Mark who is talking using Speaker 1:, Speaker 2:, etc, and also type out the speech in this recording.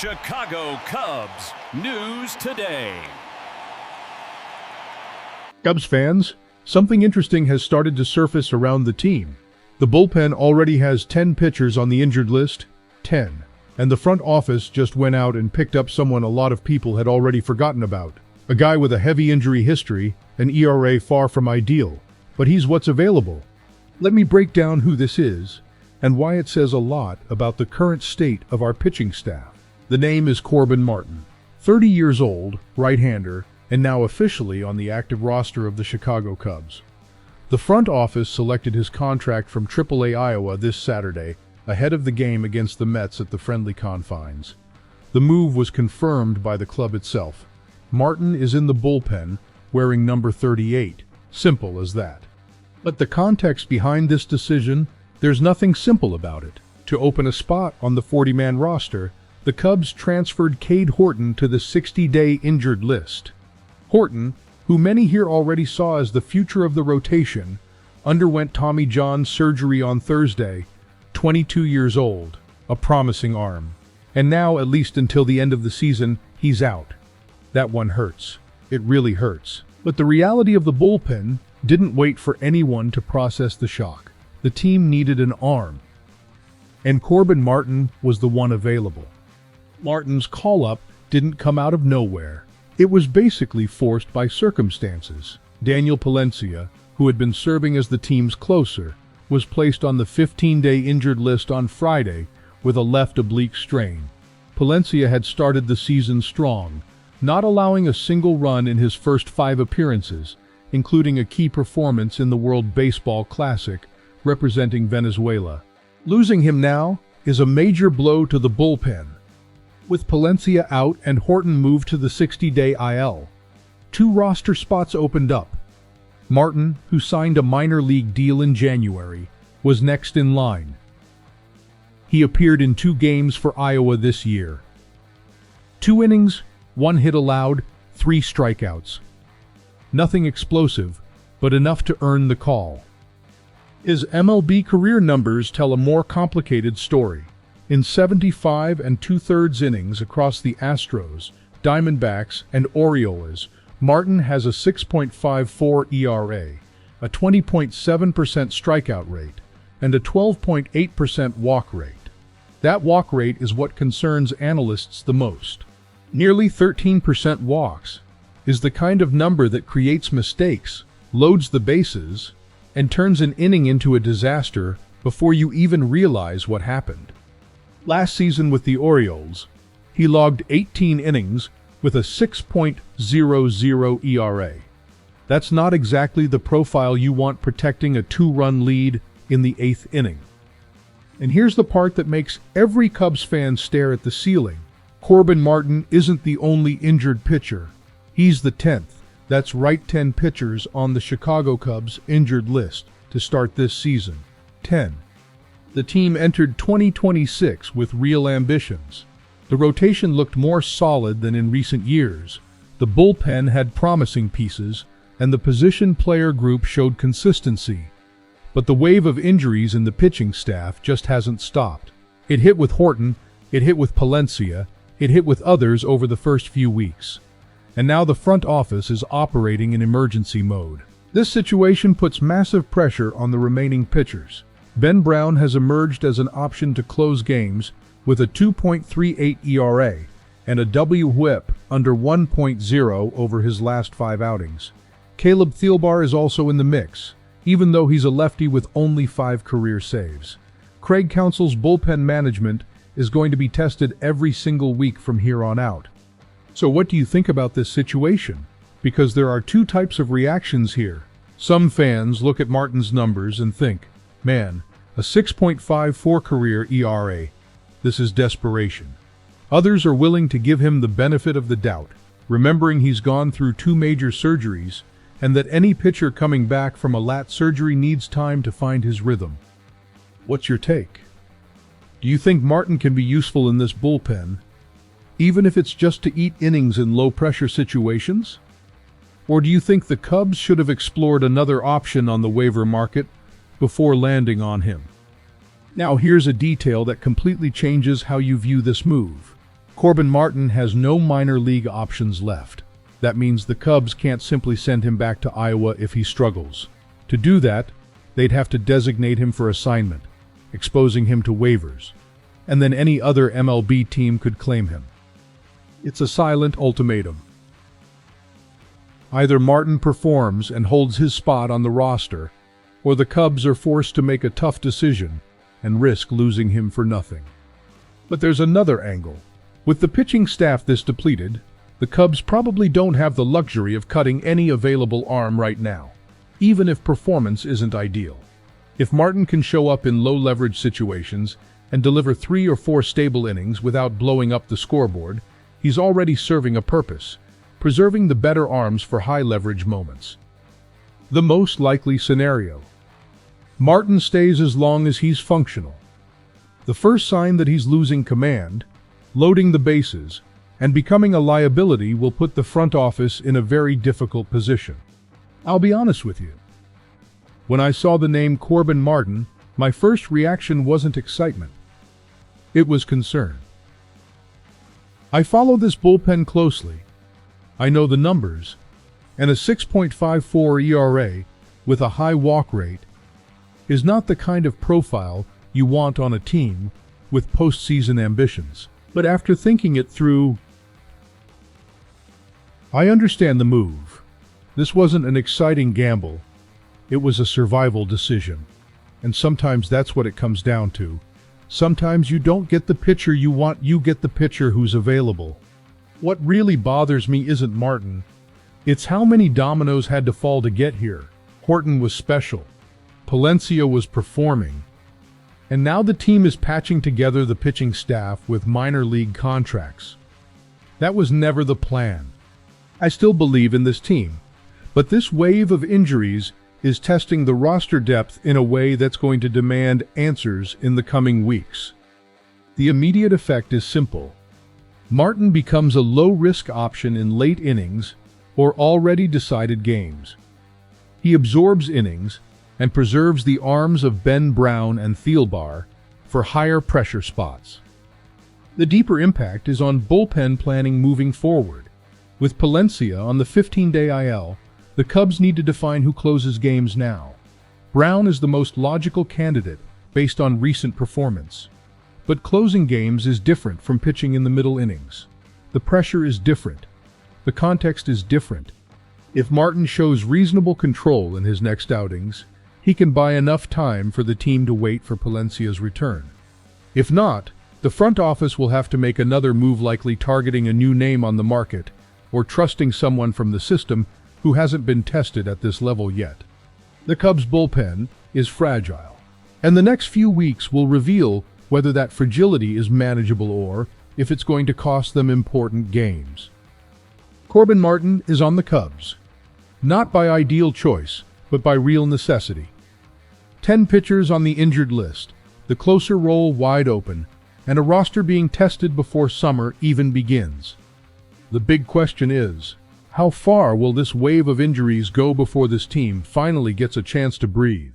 Speaker 1: Chicago Cubs News Today.
Speaker 2: Cubs fans, something interesting has started to surface around the team. The bullpen already has 10 pitchers on the injured list, 10. And the front office just went out and picked up someone a lot of people had already forgotten about. A guy with a heavy injury history, an ERA far from ideal. But he's what's available. Let me break down who this is, and why it says a lot about the current state of our pitching staff. The name is Corbin Martin, 30 years old, right-hander, and now officially on the active roster of the Chicago Cubs. The front office selected his contract from AAA Iowa this Saturday, ahead of the game against the Mets at the friendly confines. The move was confirmed by the club itself. Martin is in the bullpen, wearing number 38. Simple as that. But the context behind this decision, there's nothing simple about it. To open a spot on the 40-man roster, the Cubs transferred Cade Horton to the 60-day injured list. Horton, who many here already saw as the future of the rotation, underwent Tommy John surgery on Thursday, 22 years old, a promising arm. And now, at least until the end of the season, he's out. That one hurts. It really hurts. But the reality of the bullpen didn't wait for anyone to process the shock. The team needed an arm. And Corbin Martin was the one available. Martin's call-up didn't come out of nowhere. It was basically forced by circumstances. Daniel Palencia, who had been serving as the team's closer, was placed on the 15-day injured list on Friday with a left oblique strain. Palencia had started the season strong, not allowing a single run in his first 5 appearances, including a key performance in the World Baseball Classic representing Venezuela. Losing him now is a major blow to the bullpen. With Palencia out and Horton moved to the 60-day IL, 2 roster spots opened up. Martin, who signed a minor league deal in January, was next in line. He appeared in 2 games for Iowa this year. 2 innings, 1 hit allowed, 3 strikeouts. Nothing explosive, but enough to earn the call. His MLB career numbers tell a more complicated story. In 75 2/3 innings across the Astros, Diamondbacks, and Orioles, Martin has a 6.54 ERA, a 20.7% strikeout rate, and a 12.8% walk rate. That walk rate is what concerns analysts the most. Nearly 13% walks is the kind of number that creates mistakes, loads the bases, and turns an inning into a disaster before you even realize what happened. Last season with the Orioles, he logged 18 innings with a 6.00 ERA. That's not exactly the profile you want protecting a 2-run lead in the 8th inning. And here's the part that makes every Cubs fan stare at the ceiling. Corbin Martin isn't the only injured pitcher. He's the 10th. That's right, 10 pitchers on the Chicago Cubs injured list to start this season. 10. The team entered 2026 with real ambitions. The rotation looked more solid than in recent years. The bullpen had promising pieces, and the position player group showed consistency. But the wave of injuries in the pitching staff just hasn't stopped. It hit with Horton, it hit with Palencia, it hit with others over the first few weeks. And now the front office is operating in emergency mode. This situation puts massive pressure on the remaining pitchers. Ben Brown has emerged as an option to close games with a 2.38 ERA and a WHIP under 1.0 over his last 5 outings. Caleb Thielbar is also in the mix, even though he's a lefty with only 5 career saves. Craig Counsell's bullpen management is going to be tested every single week from here on out. So what do you think about this situation? Because there are 2 types of reactions here. Some fans look at Martin's numbers and think, man, a 6.54 career ERA. This is desperation. Others are willing to give him the benefit of the doubt, remembering he's gone through 2 major surgeries and that any pitcher coming back from a lat surgery needs time to find his rhythm. What's your take? Do you think Martin can be useful in this bullpen, even if it's just to eat innings in low-pressure situations? Or do you think the Cubs should have explored another option on the waiver market before landing on him? Now here's a detail that completely changes how you view this move. Corbin Martin has no minor league options left. That means the Cubs can't simply send him back to Iowa if he struggles. To do that, they'd have to designate him for assignment, exposing him to waivers, and then any other MLB team could claim him. It's a silent ultimatum. Either Martin performs and holds his spot on the roster, or the Cubs are forced to make a tough decision and risk losing him for nothing. But there's another angle. With the pitching staff this depleted, the Cubs probably don't have the luxury of cutting any available arm right now, even if performance isn't ideal. If Martin can show up in low-leverage situations and deliver 3 or 4 stable innings without blowing up the scoreboard, he's already serving a purpose, preserving the better arms for high-leverage moments. The most likely scenario: Martin stays as long as he's functional. The first sign that he's losing command, loading the bases, and becoming a liability will put the front office in a very difficult position. I'll be honest with you. When I saw the name Corbin Martin, my first reaction wasn't excitement. It was concern. I follow this bullpen closely. I know the numbers, and a 6.54 ERA with a high walk rate is not the kind of profile you want on a team with postseason ambitions. But after thinking it through, I understand the move. This wasn't an exciting gamble. It was a survival decision. And sometimes that's what it comes down to. Sometimes you don't get the pitcher you want, you get the pitcher who's available. What really bothers me isn't Martin. It's how many dominoes had to fall to get here. Horton was special. Palencia was performing. And now the team is patching together the pitching staff with minor league contracts. That was never the plan. I still believe in this team, but this wave of injuries is testing the roster depth in a way that's going to demand answers in the coming weeks. The immediate effect is simple. Martin becomes a low-risk option in late innings or already decided games. He absorbs innings and preserves the arms of Ben Brown and Thielbar for higher pressure spots. The deeper impact is on bullpen planning moving forward. With Palencia on the 15-day IL, the Cubs need to define who closes games now. Brown is the most logical candidate based on recent performance. But closing games is different from pitching in the middle innings. The pressure is different. The context is different. If Martin shows reasonable control in his next outings, he can buy enough time for the team to wait for Palencia's return. If not, the front office will have to make another move, likely targeting a new name on the market or trusting someone from the system who hasn't been tested at this level yet. The Cubs' bullpen is fragile, and the next few weeks will reveal whether that fragility is manageable or if it's going to cost them important games. Corbin Martin is on the Cubs, not by ideal choice, but by real necessity. 10 pitchers on the injured list, the closer role wide open, and a roster being tested before summer even begins. The big question is, how far will this wave of injuries go before this team finally gets a chance to breathe?